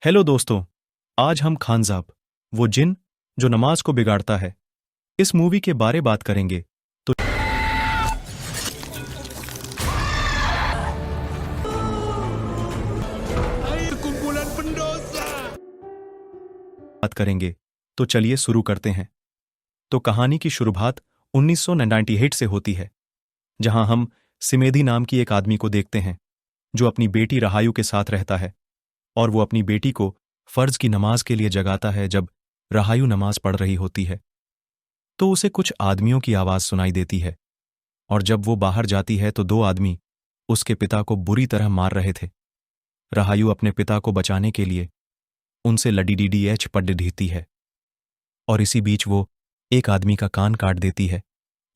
Hello दोस्तों, आज हम खानजाब, वो जिन जो नमाज को बिगाड़ता है, इस मूवी के बारे बात करेंगे। तो Kumpulan pendosa. बात करेंगे तो चलिए शुरू करते हैं। तो कहानी की शुरुआत 1998 से होती है, जहां हम सिमेधी नाम की एक आदमी को देखते हैं जो अपनी बेटी रहायू के साथ रहता है, और वो अपनी बेटी को फर्ज की नमाज के लिए जगाता है। जब रहायू नमाज पढ़ रही होती है तो उसे कुछ आदमियों की आवाज सुनाई देती है, और जब वो बाहर जाती है तो दो आदमी उसके पिता को बुरी तरह मार रहे थे। रहायू अपने पिता को बचाने के लिए उनसे लडीडीडीएच पढ़ ढीती है, और इसी बीच वो एक आदमी का कान काट देती है,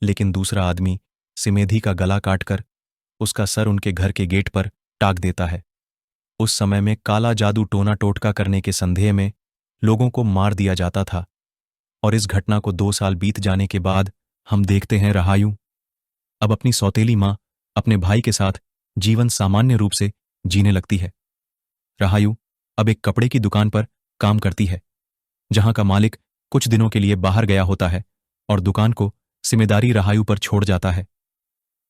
लेकिन दूसरा आदमी सिमेधी का गला काटकर उसका सर उनके घर के गेट पर टाक देता है। उस समय में काला जादू टोना टोटका करने के संदेह में लोगों को मार दिया जाता था, और इस घटना को 2 साल बीत जाने के बाद हम देखते हैं रहायू अब अपनी सौतेली मां अपने भाई के साथ जीवन सामान्य रूप से जीने लगती है। रहायू अब एक कपड़े की दुकान पर काम करती है, जहां का मालिक कुछ दिनों के लिए बाहर गया होता है और दुकान को जिम्मेदारी रहायू पर छोड़ जाता है।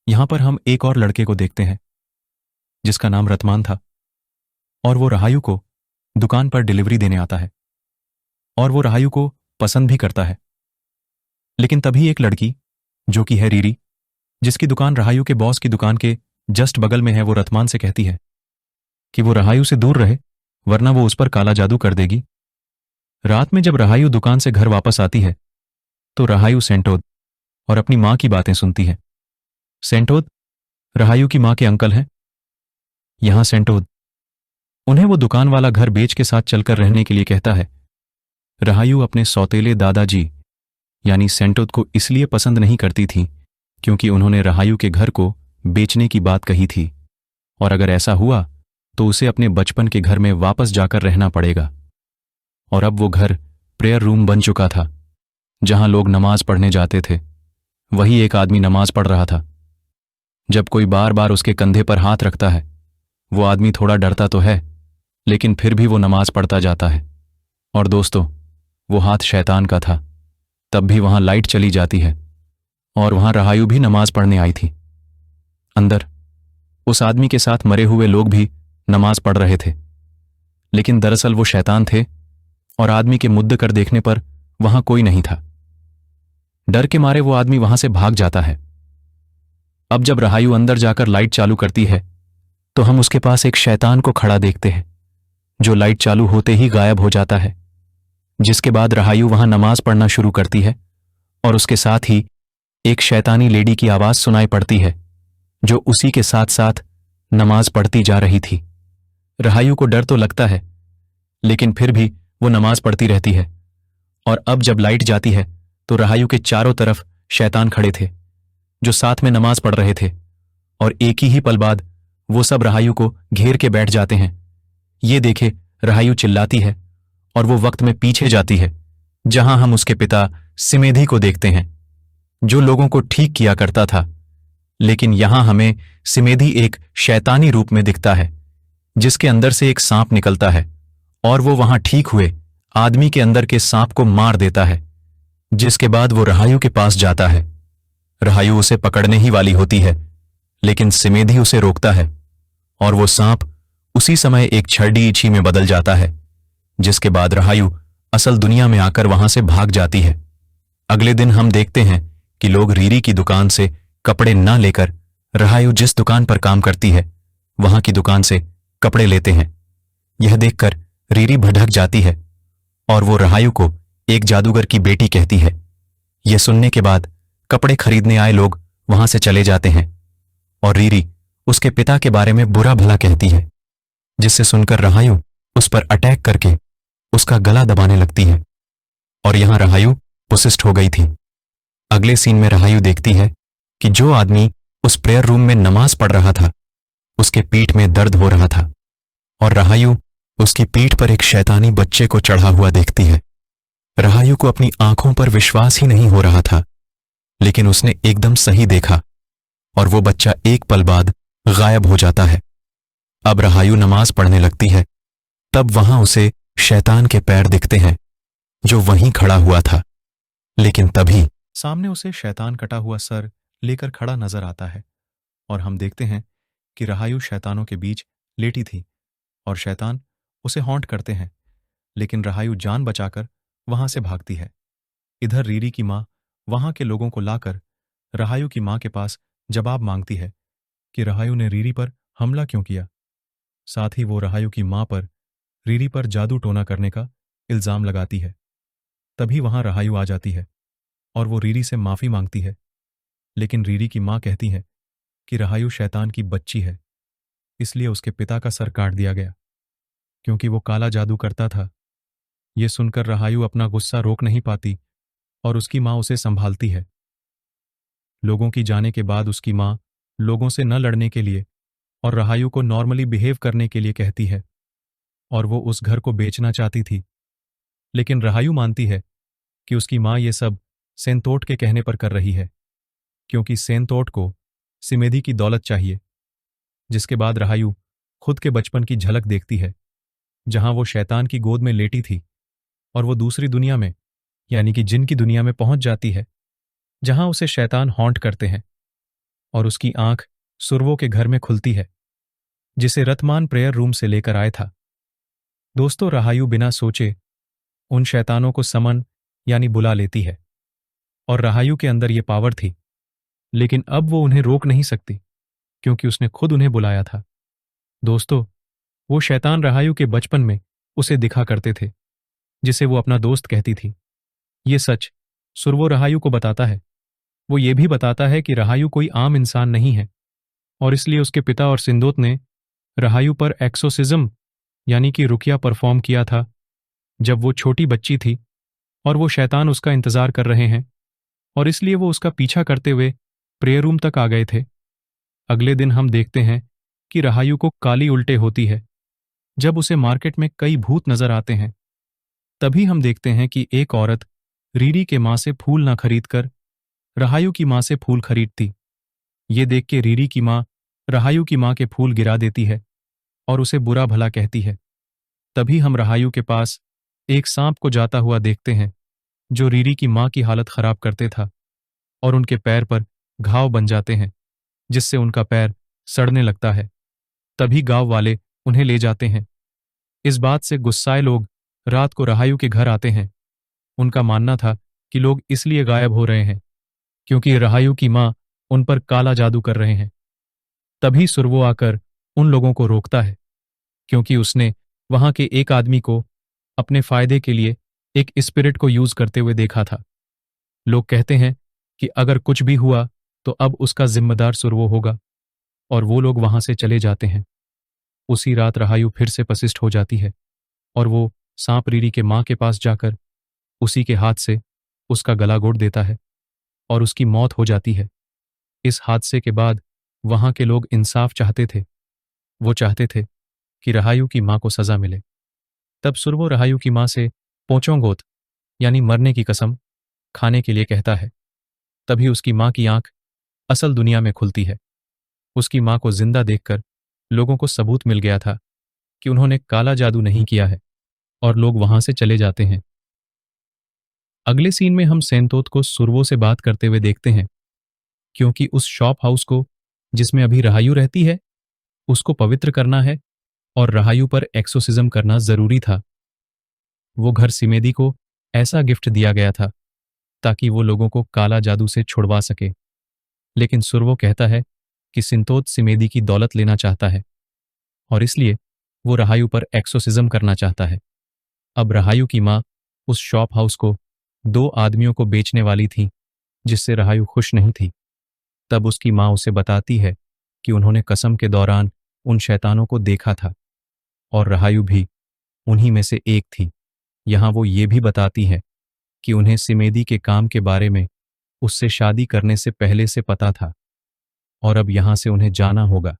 यहां पर हम एक और लड़के को देखते हैं जिसका नाम रतमान था, और वो रहायू को दुकान पर डिलीवरी देने आता है, और वो रहायू को पसंद भी करता है। लेकिन तभी एक लड़की, जो कि है रीरी, जिसकी दुकान रहायू के बॉस की दुकान के जस्ट बगल में है, वो रतमान से कहती है कि वो रहायू से दूर रहे, वरना वो उस पर काला जादू कर देगी। रात में जब रहायू दुकान से घर वापस आती है तो रहायू सेंटोद और अपनी मां की बातें सुनती है। सेंटोद रहायू की मां के अंकल हैं। यहां सेंटोद उन्हें वो दुकान वाला घर बेच के साथ चलकर रहने के लिए कहता है। रहायू अपने सौतेले दादाजी यानी सेंटोद को इसलिए पसंद नहीं करती थी क्योंकि उन्होंने रहायू के घर को बेचने की बात कही थी, और अगर ऐसा हुआ तो उसे अपने बचपन के घर में वापस जाकर रहना पड़ेगा। और अब वो घर प्रेयर रूम बन चुका था, जहां लोग नमाज पढ़ने जाते थे। वही एक आदमी नमाज पढ़ रहा था। जब कोई बार बार उसके कंधे पर हाथ रखता है, वो आदमी थोड़ा डरता तो है, लेकिन फिर भी वो नमाज पढ़ता जाता है। और दोस्तों, वो हाथ शैतान का था। तब भी वहां लाइट चली जाती है, और वहां रहायू भी नमाज पढ़ने आई थी। अंदर उस आदमी के साथ मरे हुए लोग भी नमाज पढ़ रहे थे, लेकिन दरअसल वो शैतान थे, और आदमी के मुद्दे कर देखने पर वहां कोई नहीं था। डर के मारे वो आदमी वहां से भाग जाता है। अब जब रहायू अंदर जाकर लाइट चालू करती है तो हम उसके पास एक शैतान को खड़ा देखते हैं, जो लाइट चालू होते ही गायब हो जाता है। जिसके बाद रहायू वहां नमाज पढ़ना शुरू करती है, और उसके साथ ही एक शैतानी लेडी की आवाज सुनाई पड़ती है, जो उसी के साथ साथ नमाज पढ़ती जा रही थी। रहायू को डर तो लगता है, लेकिन फिर भी वो नमाज पढ़ती रहती है। और अब जब लाइट जाती है तो रहायू के चारों तरफ शैतान खड़े थे, जो साथ में नमाज पढ़ रहे थे, और एक ही पल बाद वो सब रहायू को घेर के बैठ जाते हैं। ये देखे रहायू चिल्लाती है, और वो वक्त में पीछे जाती है, जहां हम उसके पिता सिमेधी को देखते हैं, जो लोगों को ठीक किया करता था। लेकिन यहां हमें सिमेधी एक शैतानी रूप में दिखता है, जिसके अंदर से एक सांप निकलता है, और वो वहां ठीक हुए आदमी के अंदर के सांप को मार देता है। जिसके बाद वो रहायू के पास जाता है। रहायू उसे पकड़ने ही वाली होती है, लेकिन सिमेधी उसे रोकता है, और वो सांप उसी समय एक छड़ी इछी में बदल जाता है। जिसके बाद रहायू असल दुनिया में आकर वहां से भाग जाती है। अगले दिन हम देखते हैं कि लोग रीरी की दुकान से कपड़े ना लेकर रहायू जिस दुकान पर काम करती है वहां की दुकान से कपड़े लेते हैं। यह देखकर रीरी भड़क जाती है, और वो रहायू को एक जादूगर की बेटी कहती है। यह सुनने के बाद कपड़े खरीदने आए लोग वहां से चले जाते हैं, और रीरी उसके पिता के बारे में बुरा भला कहती है, जिससे सुनकर रहायू उस पर अटैक करके उसका गला दबाने लगती है। और यहां रहायू पोसेस्ड हो गई थी। अगले सीन में रहायू देखती है कि जो आदमी उस प्रेयर रूम में नमाज पढ़ रहा था, उसके पीठ में दर्द हो रहा था, और रहायू उसकी पीठ पर एक शैतानी बच्चे को चढ़ा हुआ देखती है। रहायू को अपनी आंखों पर विश्वास ही नहीं हो रहा था, लेकिन उसने एकदम सही देखा, और वो बच्चा एक पल बाद गायब हो जाता है। अब रहायू नमाज पढ़ने लगती है, तब वहां उसे शैतान के पैर दिखते हैं जो वहीं खड़ा हुआ था। लेकिन तभी सामने उसे शैतान कटा हुआ सर लेकर खड़ा नजर आता है और हम देखते हैं कि रहायु शैतानों के बीच लेटी थी और शैतान उसे हॉन्ट करते हैं, लेकिन रहायु जान बचाकर वहां से भागती है। इधर रीरी की मां वहां के लोगों को लाकर रहायु की मां के पास जवाब मांगती है कि रहायु ने रीरी पर हमला क्यों किया। साथ ही वो रहायु की मां पर रीरी पर जादू टोना करने का इल्जाम लगाती है। तभी वहां रहायु आ जाती है और वो रीरी से माफी मांगती है, लेकिन रीरी की मां कहती है कि रहायु शैतान की बच्ची है, इसलिए उसके पिता का सर काट दिया गया क्योंकि वो काला जादू करता था। ये सुनकर रहायु अपना गुस्सा रोक नहीं पाती और उसकी मां उसे संभालती है। लोगों की जाने के बाद उसकी मां लोगों से न लड़ने के लिए और रहायु को नॉर्मली बिहेव करने के लिए कहती है और वो उस घर को बेचना चाहती थी, लेकिन रहायु मानती है कि उसकी मां ये सब सेंतोट के कहने पर कर रही है क्योंकि सेंतोट को सिमेदी की दौलत चाहिए। जिसके बाद रहायु खुद के बचपन की झलक देखती है जहां वो शैतान की गोद में लेटी थी और वो दूसरी दुनिया में यानी कि जिन की दुनिया में पहुंच जाती है जहां उसे शैतान हॉन्ट करते हैं और उसकी आंख सुरवो के घर में खुलती है जिसे रतमान प्रेयर रूम से लेकर आया था। दोस्तों, रहायु बिना सोचे उन शैतानों को समन यानी बुला लेती है और रहायु के अंदर ये पावर थी, लेकिन अब वो उन्हें रोक नहीं सकती क्योंकि उसने खुद उन्हें बुलाया था। दोस्तों, वो शैतान रहायु के बचपन में उसे दिखा करते थे जिसे वो अपना दोस्त कहती थी। ये सच सुरवो रहायु को बताता है। वो ये भी बताता है कि रहायु कोई आम इंसान नहीं है और इसलिए उसके पिता और सिंदोत ने रहायु पर एक्सोसिज्म यानी कि रुकिया परफॉर्म किया था जब वो छोटी बच्ची थी और वो शैतान उसका इंतजार कर रहे हैं और इसलिए वो उसका पीछा करते हुए प्रेयर रूम तक आ गए थे। अगले दिन हम देखते हैं कि रहायु को काली उल्टे होती है जब उसे मार्केट में कई भूत नजर आते हैं। तभी हम देखते हैं कि एक औरत रीरी के मां से फूल ना खरीदकर रहायु की मां से फूल खरीदती। ये देख के रीरी की मां रहायु की मां के फूल गिरा देती है और उसे बुरा भला कहती है। तभी हम रहायु के पास एक सांप को जाता हुआ देखते हैं जो रीरी की मां की हालत खराब करते था और उनके पैर पर घाव बन जाते हैं जिससे उनका पैर सड़ने लगता है। तभी गांव वाले उन्हें ले जाते हैं। इस बात से गुस्साए लोग रात को रहायु के घर आते हैं। उनका मानना था कि लोग इसलिए गायब हो रहे हैं क्योंकि रहायु की मां उन पर काला जादू कर रहे हैं। तभी सुरवो आकर उन लोगों को रोकता है क्योंकि उसने वहां के एक आदमी को अपने फायदे के लिए एक स्पिरिट को यूज करते हुए देखा था। लोग कहते हैं कि अगर कुछ भी हुआ तो अब उसका जिम्मेदार सुरवो होगा और वो लोग वहां से चले जाते हैं। उसी रात रहायु फिर से पसिस्ट हो जाती है और वो सांप रीरी के मां के पास जाकर उसी के हाथ से उसका गला घोट देता है और उसकी मौत हो जाती है। इस हादसे के बाद वहां के लोग इंसाफ चाहते थे। वो चाहते थे कि रहायु की मां को सजा मिले। तब सुरवो रहायु की मां से पोचोंगोत यानी मरने की कसम खाने के लिए कहता है। तभी उसकी मां की आंख असल दुनिया में खुलती है। उसकी मां को जिंदा देखकर लोगों को सबूत मिल गया था कि उन्होंने काला जादू नहीं किया है और लोग वहां से चले जाते हैं। अगले सीन में हम सेंतोत को सुरवो से बात करते हुए देखते हैं क्योंकि उस शॉप हाउस को जिसमें अभी रहायु रहती है उसको पवित्र करना है और रहायु पर एक्सोसिज्म करना जरूरी था। वो घर सिमेदी को ऐसा गिफ्ट दिया गया था ताकि वो लोगों को काला जादू से छुड़वा सके, लेकिन सुरवो कहता है कि सिंतोत सिमेदी की दौलत लेना चाहता है और इसलिए वो रहायु पर एक्सोसिज्म करना चाहता है। अब रहायु की मां उस शॉप हाउस को 2 आदमियों को बेचने वाली थी जिससे रहायु खुश नहीं थी। तब उसकी मां उसे बताती है कि उन्होंने कसम के दौरान उन शैतानों को देखा था और रहायु भी उन्हीं में से एक थी। यहां वो ये भी बताती है कि उन्हें सिमेदी के काम के बारे में उससे शादी करने से पहले से पता था और अब यहां से उन्हें जाना होगा,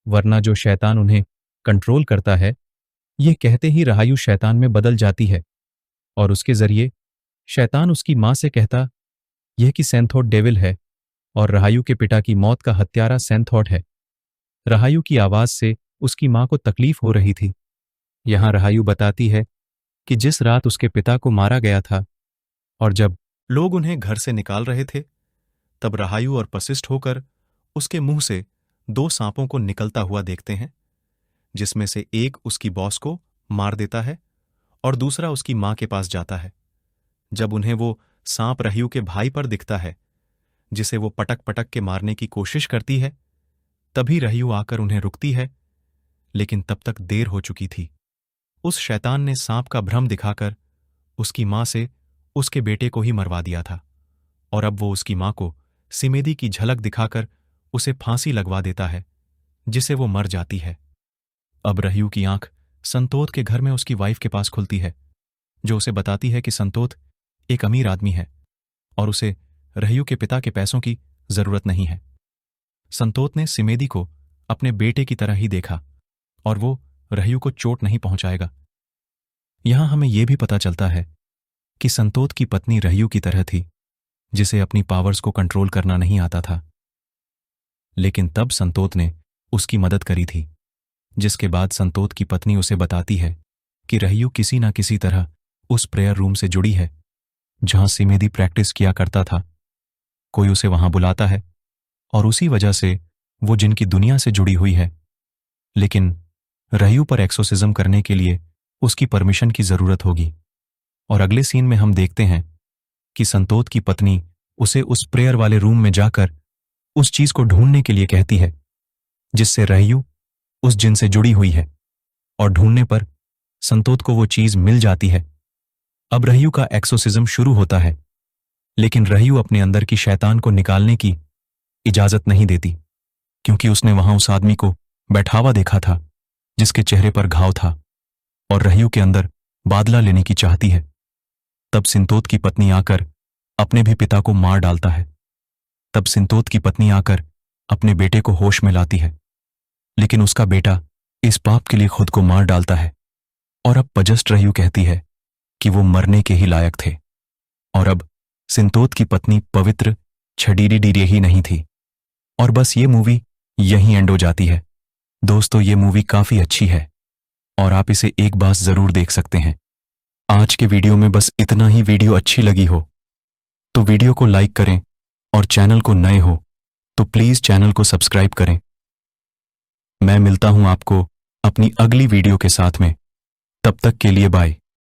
वरना जो शैतान उन्हें कंट्रोल करता है, ये कहते ही रहायु शैतान में बदल जाती है और उसके जरिए शैतान उसकी मां से कहता यह कि सेंथोट डेविल है और रहायु के पिता की मौत का हत्यारा सेंथोट है। रहायु की आवाज से उसकी मां को तकलीफ हो रही थी यहां रहायु बताती है कि जिस रात उसके पिता को मारा गया था और जब लोग उन्हें घर से निकाल रहे थे, तब रहायु और वशिष्ठ होकर उसके मुंह से 2 सांपों को निकलता हुआ देखते हैं, जिसमें से एक उसकी बॉस को मार देता है और दूसरा उसकी मां के पास जाता है। जब उन्हें वो सांप रहायु के भाई पर दिखता है, जिसे वो पटक पटक के मारने की कोशिश करती है, तभी रहायु आकर उन्हें रुकती है, लेकिन तब तक देर हो चुकी थी। उस शैतान ने सांप का भ्रम दिखाकर उसकी मां से उसके बेटे को ही मरवा दिया था और अब वो उसकी मां को सिमेदी की झलक दिखाकर उसे फांसी लगवा देता है, जिसे वो मर जाती है। अब रहायु की आंख संतोष के घर में उसकी वाइफ के पास खुलती है, जो उसे बताती है कि संतोष एक अमीर आदमी है और उसे रहायु के पिता के पैसों की जरूरत नहीं है। संतोष ने सिमेदी को अपने बेटे की तरह ही देखा और वो रहायु को चोट नहीं पहुंचाएगा। यहां हमें यह भी पता चलता है कि संतोष की पत्नी रहायु की तरह थी, जिसे अपनी पावर्स को कंट्रोल करना नहीं आता था, लेकिन तब संतोष ने उसकी मदद करी थी, जिसके बाद संतोष की पत्नी उसे बताती है कि रहायु किसी ना किसी तरह उस प्रेयर रूम से जुड़ी है जहां सिमेदी प्रैक्टिस किया करता था। कोई उसे वहां बुलाता है और उसी वजह से वो जिनकी दुनिया से जुड़ी हुई है, लेकिन रहायु पर एक्सोर्सिज्म करने के लिए उसकी परमिशन की जरूरत होगी। और अगले सीन में हम देखते हैं कि संतोष की पत्नी उसे उस प्रेयर वाले रूम में जाकर उस चीज को ढूंढने के लिए कहती है जिससे रहायु उस जिन से जुड़ी हुई है, और ढूंढने पर संतोष को वो चीज मिल जाती है। अब रहायु का एक्सोर्सिज्म शुरू होता है, लेकिन रहायु अपने अंदर की शैतान को निकालने की इजाजत नहीं देती, क्योंकि उसने वहां उस आदमी को बैठा हुआ देखा था जिसके चेहरे पर घाव था और रहायु के अंदर बादला लेने की चाहती है। तब संतोष की पत्नी आकर अपने भी पिता को मार डालता है। तब संतोष की पत्नी आकर अपने बेटे को होश में लाती है, लेकिन उसका बेटा इस पाप के लिए खुद को मार डालता है और अब पजस्ट रहायु कहती है कि वो मरने के ही लायक थे। और अब संतोष की पत्नी पवित्र छडीरी डीरे ही नहीं थी। और बस ये मूवी यहीं एंड हो जाती है। दोस्तों, ये मूवी काफी अच्छी है और आप इसे एक बार जरूर देख सकते हैं। आज के वीडियो में बस इतना ही। वीडियो अच्छी लगी हो तो वीडियो को लाइक करें और चैनल को नए हो तो प्लीज चैनल को सब्सक्राइब करें। मैं मिलता हूं आपको अपनी अगली वीडियो के साथ में। तब तक के लिए बाय।